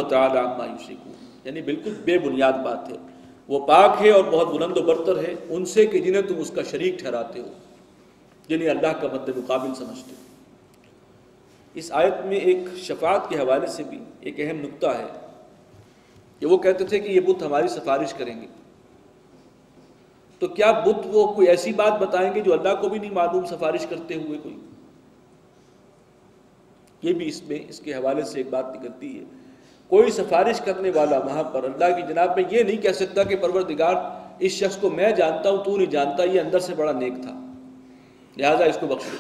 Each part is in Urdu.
تعالی عما یشرکون، یعنی بالکل بے بنیاد بات ہے، وہ پاک ہے اور بہت بلند و برتر ہے ان سے کہ جنہیں تم اس کا شریک ٹھہراتے ہو، جنہیں اللہ کا مد مقابل سمجھتے ہو۔ اس آیت میں ایک شفاعت کے حوالے سے بھی ایک اہم نقطہ ہے کہ وہ کہتے تھے کہ یہ بت ہماری سفارش کریں گے، تو کیا بت وہ کوئی ایسی بات بتائیں گے جو اللہ کو بھی نہیں معلوم سفارش کرتے ہوئے کوئی؟ یہ بھی اس کے حوالے سے ایک بات نکلتی ہے، کوئی سفارش کرنے والا وہاں پر اللہ کی جناب میں یہ نہیں کہہ سکتا کہ پروردگار اس شخص کو میں جانتا ہوں تو نہیں جانتا، یہ اندر سے بڑا نیک تھا لہذا اس کو بخش دو۔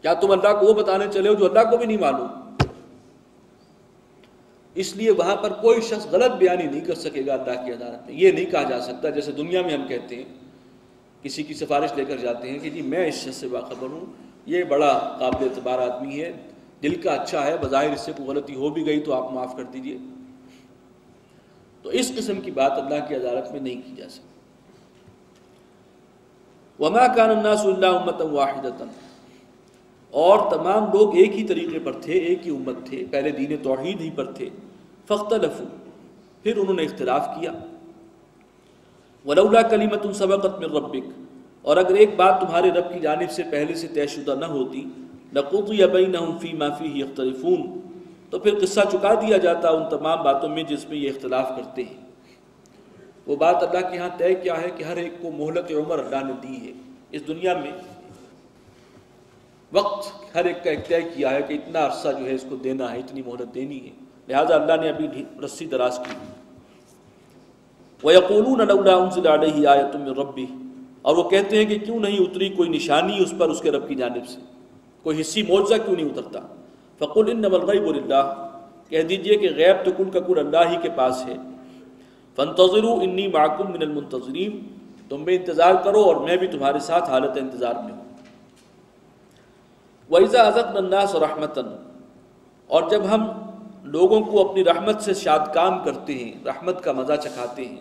کیا تم اللہ کو وہ بتانے چلے ہو جو اللہ کو بھی نہیں معلوم؟ اس لیے وہاں پر کوئی شخص غلط بیانی نہیں کر سکے گا اللہ کی عدالت میں۔ یہ نہیں کہا جا سکتا جیسے دنیا میں ہم کہتے ہیں، کسی کی سفارش لے کر جاتے ہیں کہ جی میں اس شخص سے باخبر ہوں، یہ بڑا قابل اعتبار آدمی ہے، دل کا اچھا ہے، بظاہر اس سے کوئی غلطی ہو بھی گئی تو آپ معاف کر دیجئے۔ تو اس قسم کی بات اللہ کی عدالت میں نہیں کی جا سکتی۔ وما كان الناس الا امة واحدة، اور تمام لوگ ایک ہی طریقے پر تھے، ایک ہی امت تھے، پہلے دین توحید ہی پر تھے، فاختلفوا، پھر انہوں نے اختلاف کیا، ولولا کلمۃ سبقت من ربک، اور اگر ایک بات تمہارے رب کی جانب سے پہلے سے طے شدہ نہ ہوتی، لقضی بینہم فیما فیہ یختلفون، تو پھر قصہ چکا دیا جاتا ان تمام باتوں میں جس میں یہ اختلاف کرتے ہیں۔ وہ بات اللہ کے ہاں طے کیا ہے کہ ہر ایک کو مہلت عمر اللہ نے دی ہے، اس دنیا میں وقت ہر ایک کا ایک طے کیا ہے کہ اتنا عرصہ جو ہے اس کو دینا ہے، اتنی مہلت دینی ہے، لہذا اللہ نے ابھی رسی دراز کی۔ وَيَقُولُونَ لَوْلَا أُنزِلَ عَلَيْهِ آیَةٌ مِّن رَبِّهِ، اور وہ کہتے ہیں کہ کیوں نہیں اتری کوئی نشانی اس پر اس کے رب کی جانب سے، کوئی حصی معجزہ کیوں نہیں اترتا۔ فَقُلْ إِنَّمَا الْغَيْبُ لِلَّهِ، کہہ دیجئے کہ غیب تو کل کا کل اللہ ہی کے پاس ہے۔ فَانْتَظِرُوا إِنِّي مَعَكُم مِّنَ الْمُنتَظِرِينَ، تم بھی انتظار کرو اور میں بھی تمہارے ساتھ حالت انتظار میں ہوں۔ وَإِذَا أَذَقْنَا النَّاسَ رَحْمَةً، اور جب ہم لوگوں کو اپنی رحمت سے شاد کام کرتے ہیں، رحمت کا مزہ چکھاتے ہیں،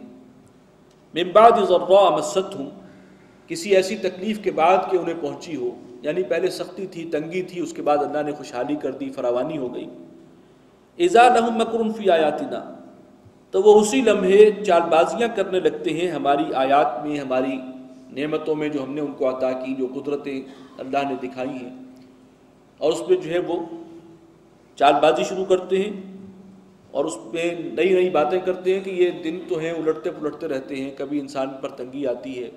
مِن بَعْدِ ضَرَّاءَ مَسَّتْهُمْ، کسی ایسی تکلیف کے بعد کہ انہیں پہنچی ہو، یعنی پہلے سختی تھی، تنگی تھی، اس کے بعد اللہ نے خوشحالی کر دی، فراوانی ہو گئی۔ اذا لهم مکر فی آیاتنا، تو وہ اسی لمحے چال بازیاں کرنے لگتے ہیں ہماری آیات میں، ہماری نعمتوں میں جو ہم نے ان کو عطا کی، جو قدرتیں اللہ نے دکھائی ہیں، اور اس پہ جو ہے وہ چال بازی شروع کرتے ہیں اور اس پہ نئی نئی باتیں کرتے ہیں کہ یہ دن تو ہیں الٹتے پلٹتے رہتے ہیں، کبھی انسان پر تنگی آتی ہے،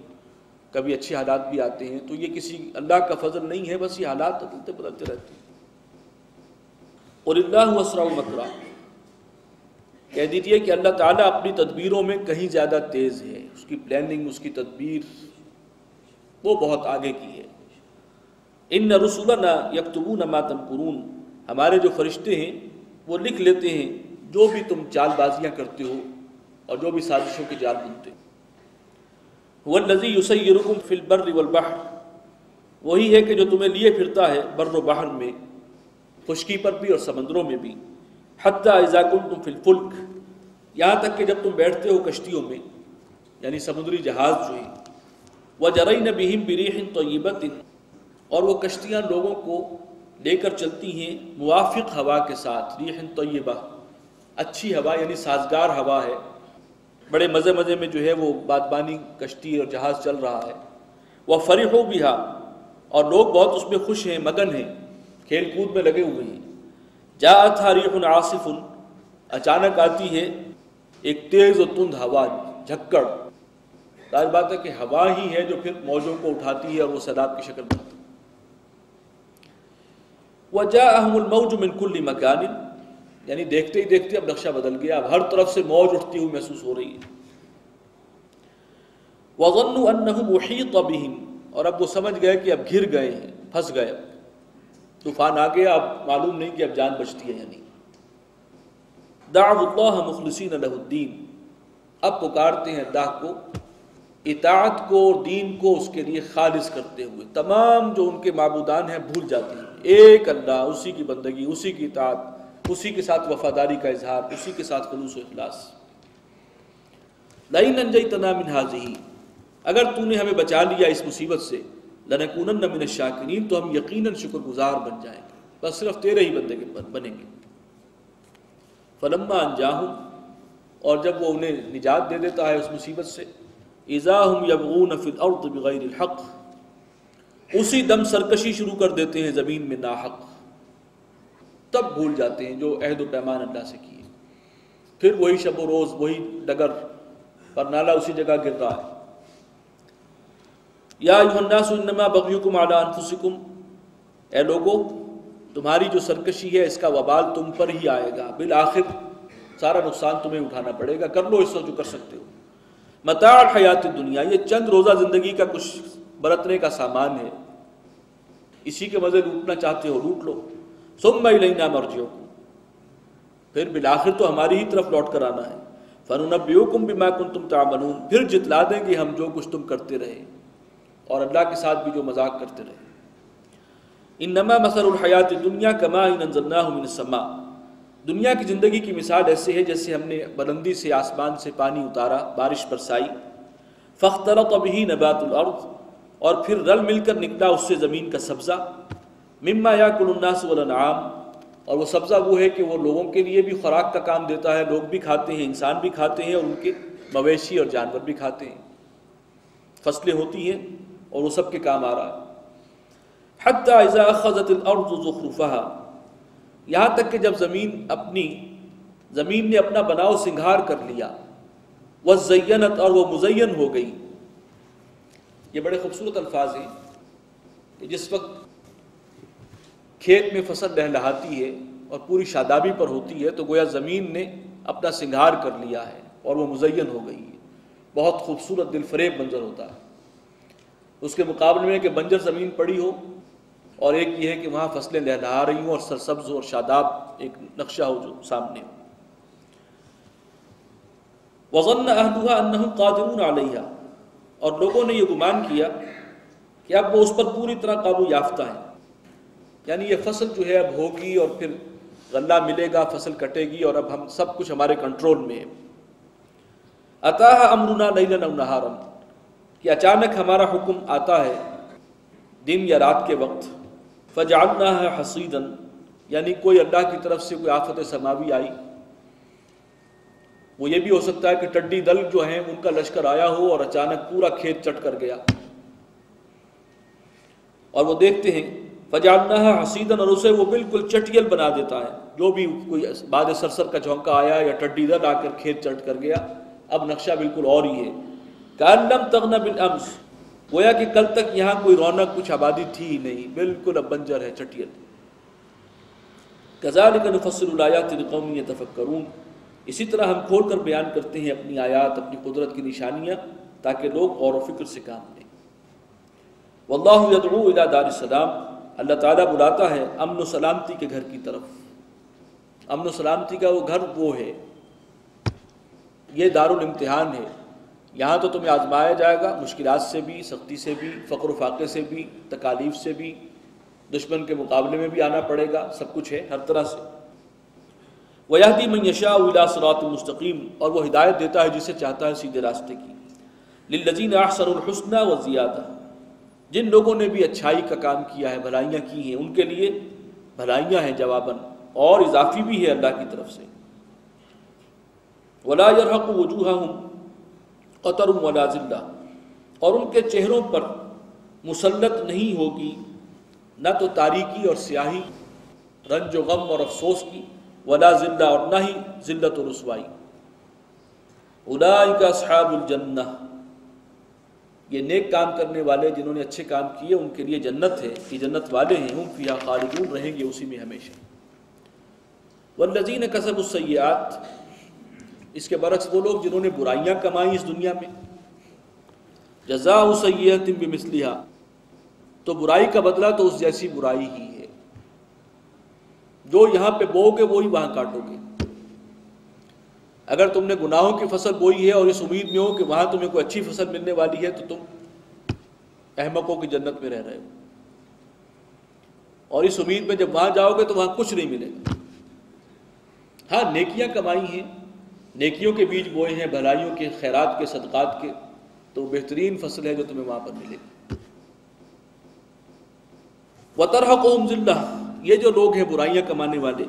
کبھی اچھے حالات بھی آتے ہیں، تو یہ کسی اللہ کا فضل نہیں ہے، بس یہ حالات بدلتے بدلتے رہتے ہیں۔ قُلِ اللَّهُ أَسْرَعُ مَكْرًا، کہہ دیجئے کہ اللہ تعالیٰ اپنی تدبیروں میں کہیں زیادہ تیز ہے، اس کی پلاننگ، اس کی تدبیر وہ بہت آگے کی ہے۔ إِنَّ رُسُلَنَا يَكْتُبُونَ مَا تَمْكُرُونَ، ہمارے جو فرشتے ہیں وہ لکھ لیتے ہیں جو بھی تم چال بازیاں کرتے ہو اور جو بھی سازشوں کی جال بنتے ہو۔ هُوَ الَّذِي يُسَيِّرُكُمْ فِي الْبَرِّ وَالْبَحْرِ، وہی ہے کہ جو تمہیں لیے پھرتا ہے بر و بحر میں، خشکی پر بھی اور سمندروں میں بھی، حَتَّى إِذَا كُنْتُمْ فِي الْفُلْكِ، یہاں تک کہ جب تم بیٹھتے ہو کشتیوں میں، یعنی سمندری جہاز جو ہیں، وَجَرَيْنَ بِهِمْ بِرِيحٍ طَيِّبَةٍ، اور وہ کشتیاں لوگوں کو لے کر چلتی ہیں موافق ہوا کے ساتھ، ریح طیبہ، اچھی ہوا یعنی سازگار ہوا ہے، بڑے مزے مزے میں جو ہے وہ بادبانی کشتی اور جہاز چل رہا ہے۔ وَفَرِحُوا بِهَا، اور لوگ بہت اس میں خوش ہیں، مگن ہیں، کھیل کود میں لگے ہوئے ہیں۔ جَاءَتْهَا رِيحٌ عَاصِفٌ، اچانک آتی ہے ایک تیز و تند ہوا، جھکڑ، ظاہر بات ہے کہ ہوا ہی ہے جو پھر موجوں کو اٹھاتی ہے اور وہ سیلاب کی شکل بناتی ہے۔ وَجَاءَهُمُ الْمَوْجُ مِنْ كُلِّ مَكَانٍ، یعنی دیکھتے ہی دیکھتے اب نقشہ بدل گیا، اب ہر طرف سے موج اٹھتی ہوئی محسوس ہو رہی ہے۔ وَظَنُّوا أَنَّهُمْ أُحِيطَ بِهِمْ، اور اب وہ سمجھ گئے کہ اب گھر گئے ہیں، پھنس گئے، طوفان آ گیا، اب معلوم نہیں کہ اب جان بچتی ہے یا نہیں۔ دعوا اللہ مخلصین لہ الدین، اب پکارتے ہیں اللہ کو، اطاعت کو اور دین کو اس کے لیے خالص کرتے ہوئے، تمام جو ان کے معبودان ہیں بھول جاتے ہیں، ایک اللہ، اسی کی بندگی، اسی کی اطاعت، اسی کے ساتھ وفاداری کا اظہار، اسی کے ساتھ خلوص و اخلاص۔ لئن انجیتنا من ھذہ، اگر تو نے ہمیں بچا لیا اس مصیبت سے، لنکونن من الشاکرین، تو ہم یقیناً شکر گزار بن جائیں گے، بس صرف تیرے ہی بندے بنیں گے۔ فلما انجاہم، اور جب وہ انہیں نجات دے دیتا ہے اس مصیبت سے، اذا ہم یبغون فی الارض بغیر الحق، اسی دم سرکشی شروع کر دیتے ہیں زمین میں ناحق، تب بھول جاتے ہیں جو عہد و پیمان اللہ سے کیے، پھر وہی شب و روز، وہی ڈگر پر نالا اسی جگہ گر رہا ہے۔ یا ایھا الناس انما بغیکم علی انفسکم، اے لوگو تمہاری جو سرکشی ہے اس کا وبال تم پر ہی آئے گا، بالآخر سارا نقصان تمہیں اٹھانا پڑے گا، کر لو اس وقت جو کر سکتے ہو۔ متاع الحیات الدنیا، یہ چند روزہ زندگی کا کچھ برتنے کا سامان ہے، اسی کے مزے لوٹنا چاہتے ہو لوٹ لو۔ ثم الینا مرجعکم، پھر بالآخر تو ہماری ہی طرف لوٹ کر آنا ہے۔ فننبئکم بما کنتم تعملون، پھر جتلا دیں گے ہم جو کچھ تم کرتے رہے اور اللہ کے ساتھ بھی جو مذاق کرتے رہے۔ انما مثل الحیات الدنیا کماء انزلناہ من السماء، دنیا کی زندگی کی مثال ایسے ہے جیسے ہم نے بلندی سے آسمان سے پانی اتارا، بارش برسائی، فاختلط به نبات الارض، اور پھر رل مل کر نکلا اس سے زمین کا سبزہ، مما یاکل الناس والانعام، اور وہ سبزہ وہ ہے کہ وہ لوگوں کے لیے بھی خوراک کا کام دیتا ہے، لوگ بھی کھاتے ہیں، انسان بھی کھاتے ہیں، اور ان کے مویشی اور جانور بھی کھاتے ہیں، فصلیں ہوتی ہیں اور وہ سب کے کام آ رہا ہے۔ حتی اذا اخذت الارض زخرفها، یہاں تک کہ جب زمین نے اپنا بناؤ سنگھار کر لیا، وزینت، اور وہ مزین ہو گئی۔ یہ بڑے خوبصورت الفاظ ہیں کہ جس وقت کھیت میں فصل لہلہاتی ہے اور پوری شادابی پر ہوتی ہے تو گویا زمین نے اپنا سنگھار کر لیا ہے اور وہ مزین ہو گئی ہے، بہت خوبصورت دل فریب منظر ہوتا ہے۔ اس کے مقابلے میں کہ بنجر زمین پڑی ہو، اور ایک یہ ہے کہ وہاں فصلیں لہلہا رہی ہوں اور سرسبز اور شاداب ایک نقشہ ہو جو سامنے ہو۔ وظن اہلها انہم قادرون علیہا، اور لوگوں نے یہ گمان کیا کہ اب وہ اس پر پوری طرح قابو یافتہ ہیں، یعنی یہ فصل جو ہے اب ہوگی اور پھر غلہ ملے گا، فصل کٹے گی اور اب ہم سب کچھ ہمارے کنٹرول میں ہے۔ اتاہا امرنا لیلا او نہارا، کہ اچانک ہمارا حکم آتا ہے دن یا رات کے وقت، فجعلناها حصیدا، یعنی کوئی اللہ کی طرف سے کوئی آفت سماوی آئی، وہ یہ بھی ہو سکتا ہے کہ ٹڈی دل جو ہیں ان کا لشکر آیا ہو اور اچانک پورا کھیت چٹ کر گیا، اور وہ دیکھتے ہیں فجعلناها حصیدا، اور اسے وہ بالکل چٹیل بنا دیتا ہے، جو بھی کوئی باد سرسر کا جھونکا آیا یا ٹڈی دل آ کر کھیت چٹ کر گیا، اب نقشہ بالکل اور ہی ہے۔ کأن لم تغن بالامس، گویا کہ کل تک یہاں کوئی رونق، کچھ آبادی تھی ہی نہیں، بالکل اب بنجر ہے، چٹیل۔ کذالک نفصل الآیات لقوم یتفکرون، اسی طرح ہم کھول کر بیان کرتے ہیں اپنی آیات، اپنی قدرت کی نشانیاں، تاکہ لوگ غور و فکر سے کام لیں۔ واللہ یدعو الی دار السلام، اللہ تعالیٰ بلاتا ہے امن و سلامتی کے گھر کی طرف۔ امن و سلامتی کا وہ گھر وہ ہے، یہ دارالامتحان ہے، یہاں تو تمہیں آزمایا جائے گا، مشکلات سے بھی، سختی سے بھی، فقر و فاقے سے بھی، تکالیف سے بھی، دشمن کے مقابلے میں بھی آنا پڑے گا، سب کچھ ہے ہر طرح سے۔ وَيَهْدِي مَن يَشَاءُ إِلَىٰ صِرَاطٍ مُسْتَقِيمٍ، اور وہ ہدایت دیتا ہے جسے چاہتا ہے سیدھے راستے کی۔ لِلَّذِينَ أَحْسَنُوا الْحُسْنَىٰ وَزِيَادَةٌ، جن لوگوں نے بھی اچھائی کا کام کیا ہے، بھلائیاں کی ہیں، ان کے لیے بھلائیاں ہیں جواباً، اور اضافی بھی ہے اللہ کی طرف سے۔ وَلَا يَرْهَقُ وُجُوهَهُمْ قَتَرٌ وَلَا ذِلَّةٌ، اور ان کے چہروں پر مسلط نہیں ہوگی نہ تو تاریکی اور سیاہی، رنج و غم اور افسوس کی، ولا ذلہ، اور نہ ہی ذلت و رسوائی۔ اولئک اصحاب الجنہ، یہ نیک کام کرنے والے جنہوں نے اچھے کام کیے ان کے لیے جنت ہے، یہ جنت والے ہیں، ہم فیہا خالدون، رہیں گے اسی میں ہمیشہ۔ والذین کسبوا السیئات، اس کے برعکس وہ لوگ جنہوں نے برائیاں کمائیں اس دنیا میں، جزاء سیئۃ بمثلھا، تو برائی کا بدلہ تو اس جیسی برائی ہی ہے، جو یہاں پہ بو گے وہی وہاں کاٹو گے۔ اگر تم نے گناہوں کی فصل بوئی ہے اور اس امید میں ہو کہ وہاں تمہیں کوئی اچھی فصل ملنے والی ہے تو تم احمقوں کی جنت میں رہ رہے ہو، اور اس امید میں جب وہاں جاؤ گے تو وہاں کچھ نہیں ملے گا۔ ہاں نیکیاں کمائی ہیں، نیکیوں کے بیج بوئے ہیں، بھلائیوں کے، خیرات کے، صدقات کے، تو بہترین فصل ہے جو تمہیں وہاں پر ملے گی۔ وَتَرْهَقُهُمْ ذِلَّةٌ، یہ جو لوگ ہیں برائیاں کمانے والے،